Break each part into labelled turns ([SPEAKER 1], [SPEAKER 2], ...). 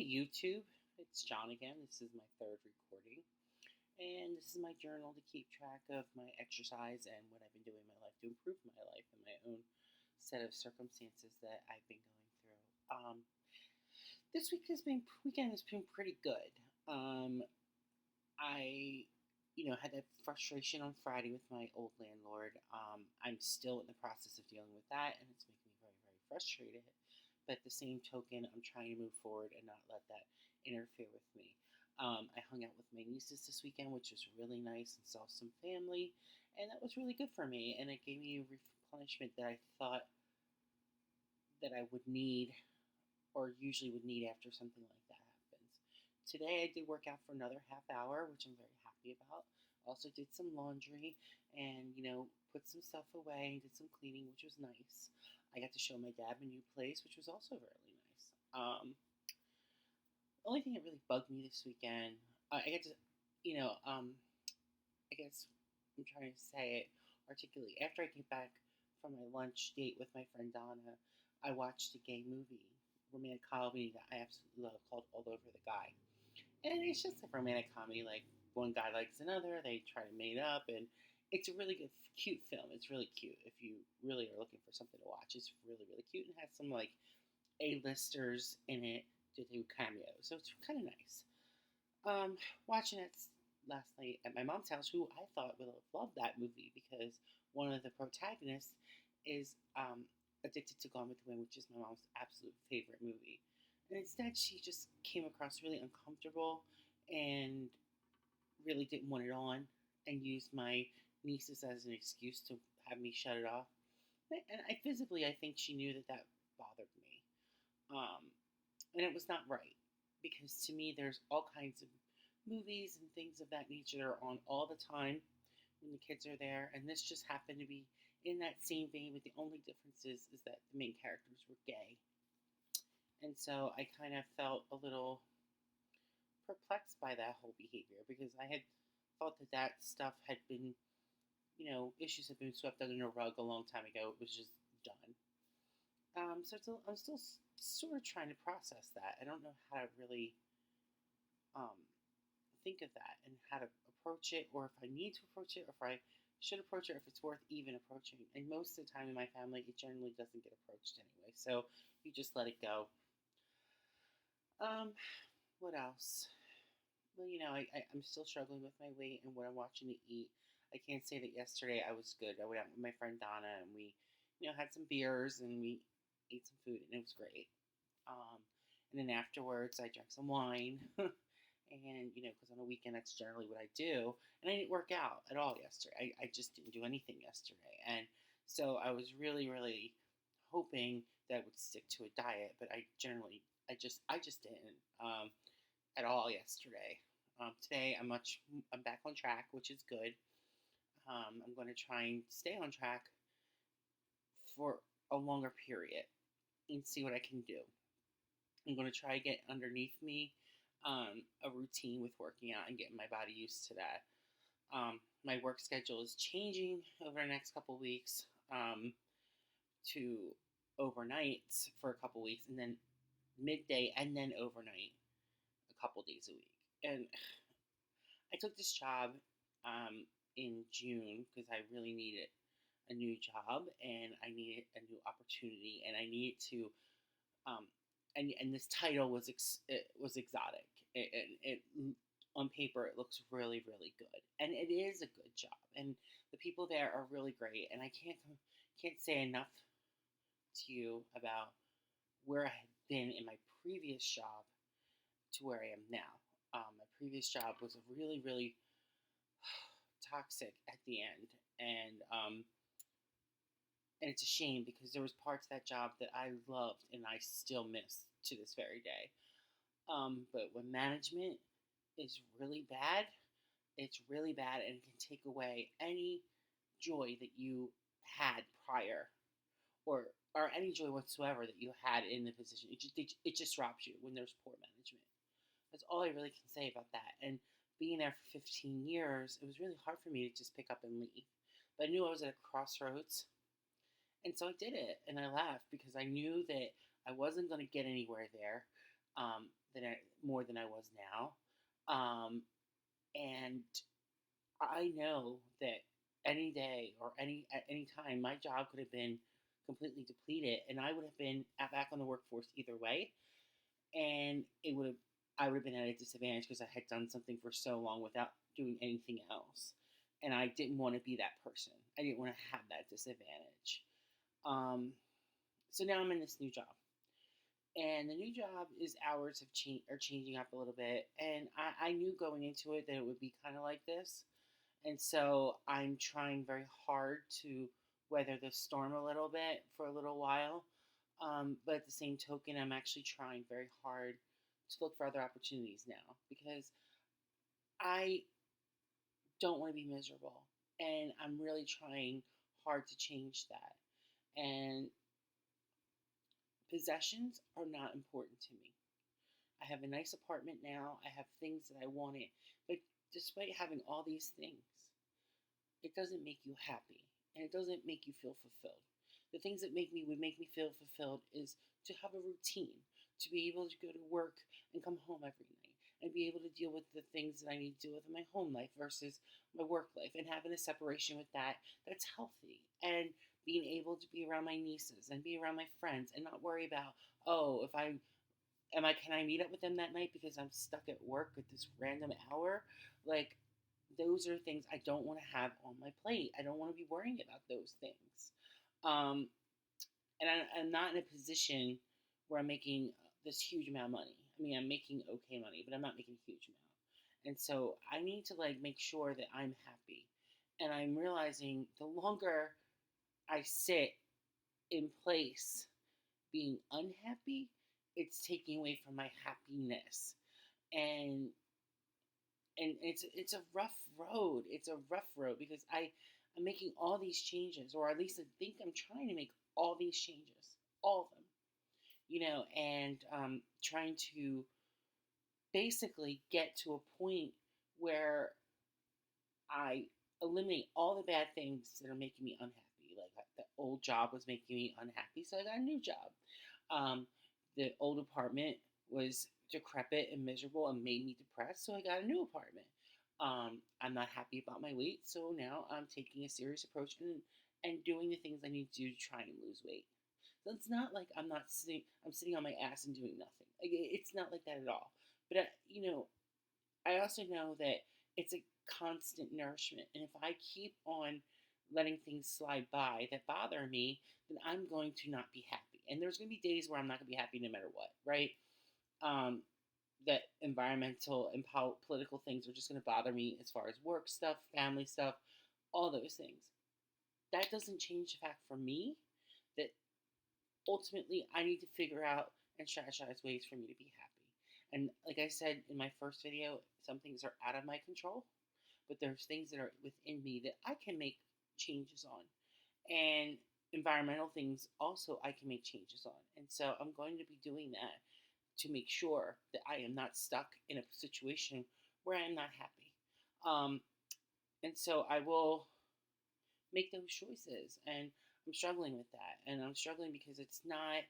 [SPEAKER 1] YouTube. It's John again. This is my third recording, and this is my journal to keep track of my exercise and what I've been doing in my life to improve my life and my own set of circumstances that I've been going through. This weekend has been pretty good. I, had that frustration on Friday with my old landlord. I'm still in the process of dealing with that, and it's making me very, very frustrated. But at the same token, I'm trying to move forward and not let that interfere with me. I hung out with my nieces this weekend, which was really nice, and saw some family, and that was really good for me. And it gave me a replenishment that I thought that I would need, or usually would need after something like that happens. Today, I did work out for another half hour, which I'm very happy about. Also, did some laundry and put some stuff away and did some cleaning, which was nice. I got to show my dad my new place, which was also really nice. The only thing that really bugged me this weekend, I get to, you know, I guess I'm trying to say it articulately. After I came back from my lunch date with my friend Donna, I watched a gay movie, romantic comedy that I absolutely love called All Over the Guy. And it's just a romantic comedy, like one guy likes another, they try to mate up, and it's a really good, cute film. It's really cute if you really are looking for something to watch. It's really, really cute and has some like A-listers in it to do cameos, so it's kind of nice. Watching it last night at my mom's house, who I thought would have loved that movie because one of the protagonists is addicted to Gone with the Wind, which is my mom's absolute favorite movie. And instead, she just came across really uncomfortable and really didn't want it on and used my nieces as an excuse to have me shut it off. And I think she knew that that bothered me. Um, and it was not right because to me, there's all kinds of movies and things of that nature that are on all the time when the kids are there. And this just happened to be in that same vein, but the only difference is that the main characters were gay. And so I kind of felt a little perplexed by that whole behavior because I had thought that that stuff had been, issues had been swept under the rug a long time ago. It was just done. I'm still sort of trying to process that. I don't know how to really um, think of that and how to approach it, or if I need to approach it, or if I should approach it, or if it's worth even approaching. And most of the time in my family, it generally doesn't get approached anyway. So you just let it go. Um, what else? Well, I'm still struggling with my weight and what I'm watching to eat. I can't say that yesterday I was good. I went out with my friend Donna and we, had some beers and we ate some food and it was great. Um, and then afterwards I drank some wine. And, because on a weekend that's generally what I do. And I didn't work out at all yesterday. I just didn't do anything yesterday. And so I was really, really hoping that I would stick to a diet, but I just didn't. At all yesterday. Today I'm back on track, which is good. I'm going to try and stay on track for a longer period and see what I can do. I'm going to try to get underneath me a routine with working out and getting my body used to that. My work schedule is changing over the next couple weeks to overnights for a couple weeks, and then midday, and then overnight a couple days a week. And I took this job in June because I really needed a new job and I needed a new opportunity and I needed to um, and this title it was exotic. It on paper it looks really, really good and it is a good job and the people there are really great and I can't say enough to you about where I had been in my previous job to where I am now. My previous job was a really, really toxic at the end, and it's a shame because there was parts of that job that I loved and I still miss to this very day. But when management is really bad, it's really bad, and it can take away any joy that you had prior, or any joy whatsoever that you had in the position. It just robs you when there's poor management. That's all I really can say about that. And being there for 15 years, it was really hard for me to just pick up and leave. But I knew I was at a crossroads. And so I did it. And I left because I knew that I wasn't going to get anywhere there. more than I was now. And I know that any day or at any time, my job could have been completely depleted, and I would have been back on the workforce either way, and it would have I would have been at a disadvantage because I had done something for so long without doing anything else, and I didn't want to be that person. I didn't want to have that disadvantage. Um, so now I'm in this new job, and the new job is hours are changing up a little bit, and I knew going into it that it would be kind of like this, and so I'm trying very hard to weather the storm a little bit for a little while. But at the same token, I'm actually trying very hard to look for other opportunities now because I don't want to be miserable, and I'm really trying hard to change that. And possessions are not important to me. I have a nice apartment now. I have things that I wanted, but despite having all these things, it doesn't make you happy and it doesn't make you feel fulfilled. The things that would make me feel fulfilled is to have a routine, to be able to go to work and come home every night and be able to deal with the things that I need to deal with in my home life versus my work life and having a separation with that's healthy and being able to be around my nieces and be around my friends and not worry about, oh, if I can I meet up with them that night because I'm stuck at work at this random hour? Like, those are things I don't want to have on my plate. I don't want to be worrying about those things. Um, and I'm not in a position where I'm making this huge amount of money. I mean, I'm making okay money, but I'm not making a huge amount. And so I need to like make sure that I'm happy. And I'm realizing the longer I sit in place being unhappy, it's taking away from my happiness. And it's a rough road. It's a rough road because I'm making all these changes, or at least I think I'm trying to make all these changes, all of them, and trying to basically get to a point where I eliminate all the bad things that are making me unhappy. Like the old job was making me unhappy, so I got a new job. The old apartment was decrepit and miserable and made me depressed, so I got a new apartment. I'm not happy about my weight, so now I'm taking a serious approach and doing the things I need to do to try and lose weight. So it's not like I'm sitting on my ass and doing nothing. Like, it's not like that at all. But I also know that it's a constant nourishment, and if I keep on letting things slide by that bother me, then I'm going to not be happy. And there's going to be days where I'm not going to be happy no matter what, right? Um, that environmental and political things are just going to bother me as far as work stuff, family stuff, all those things. That doesn't change the fact for me that ultimately I need to figure out and strategize ways for me to be happy. And like I said in my first video, some things are out of my control, but there's things that are within me that I can make changes on. And environmental things also I can make changes on. And so I'm going to be doing that to make sure that I am not stuck in a situation where I am not happy. And so I will make those choices. And I'm struggling with that. And I'm struggling because it's not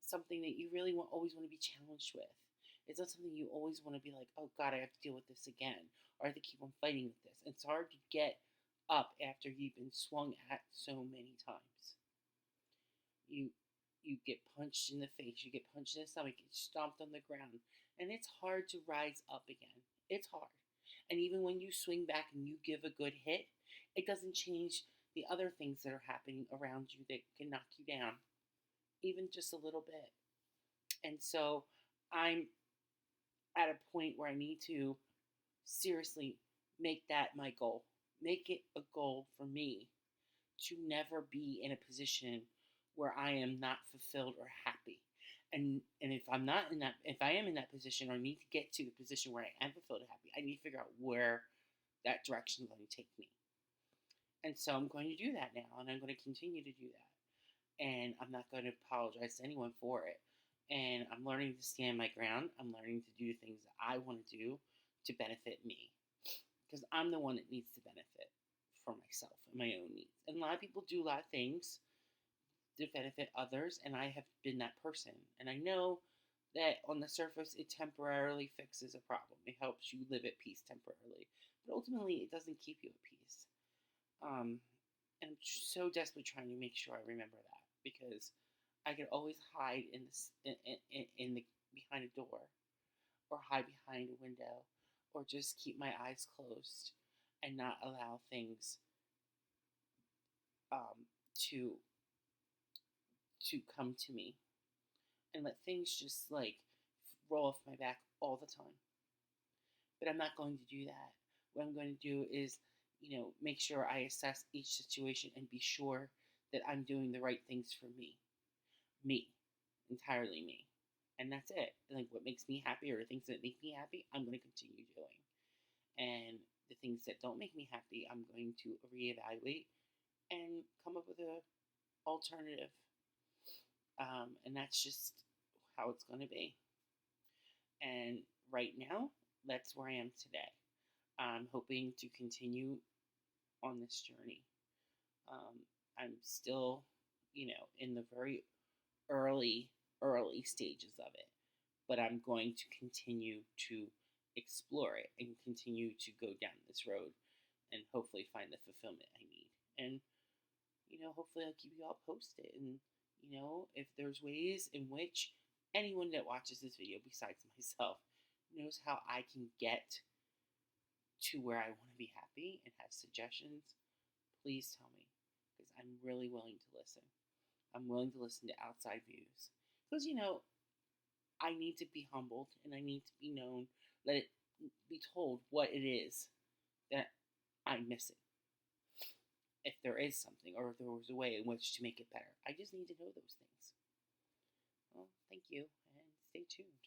[SPEAKER 1] something that you really always want to be challenged with. It's not something you always want to be like, oh God, I have to deal with this again. Or I have to keep on fighting with this. And it's hard to get up after you've been swung at so many times. You get punched in the face, you get punched in the stomach, you get stomped on the ground. And it's hard to rise up again. It's hard. And even when you swing back and you give a good hit, it doesn't change the other things that are happening around you that can knock you down, even just a little bit. And so I'm at a point where I need to seriously make that my goal. Make it a goal for me to never be in a position where I am not fulfilled or happy. And if I am in that position or need to get to the position where I am fulfilled and happy, I need to figure out where that direction is going to take me. And so I'm going to do that now, and I'm going to continue to do that. And I'm not going to apologize to anyone for it. And I'm learning to stand my ground. I'm learning to do things that I want to do to benefit me. Because I'm the one that needs to benefit for myself and my own needs. And a lot of people do a lot of things to benefit others, and I have been that person. And I know that on the surface it temporarily fixes a problem. It helps you live at peace temporarily, but ultimately it doesn't keep you at peace. And I'm so desperately trying to make sure I remember that, because I could always hide in this in the behind a door, or hide behind a window, or just keep my eyes closed and not allow things to come to me, and let things just like roll off my back all the time. But I'm not going to do that. What I'm going to do is, make sure I assess each situation and be sure that I'm doing the right things for me, entirely me. And that's it. Like, what makes me happy, or the things that make me happy, I'm going to continue doing. And the things that don't make me happy, I'm going to reevaluate and come up with a alternative. And that's just how it's going to be. And right now, that's where I am today. I'm hoping to continue on this journey. I'm still, in the very early stages of it, but I'm going to continue to explore it and continue to go down this road and hopefully find the fulfillment I need. And, hopefully I'll keep you all posted. And, if there's ways in which anyone that watches this video besides myself knows how I can get to where I want to be happy and have suggestions, please tell me, because I'm really willing to listen. I'm willing to listen to outside views. Because, I need to be humbled, and I need to be known, let it be told what it is that I'm missing. If there is something, or if there was a way in which to make it better. I just need to know those things. Well, thank you, and stay tuned.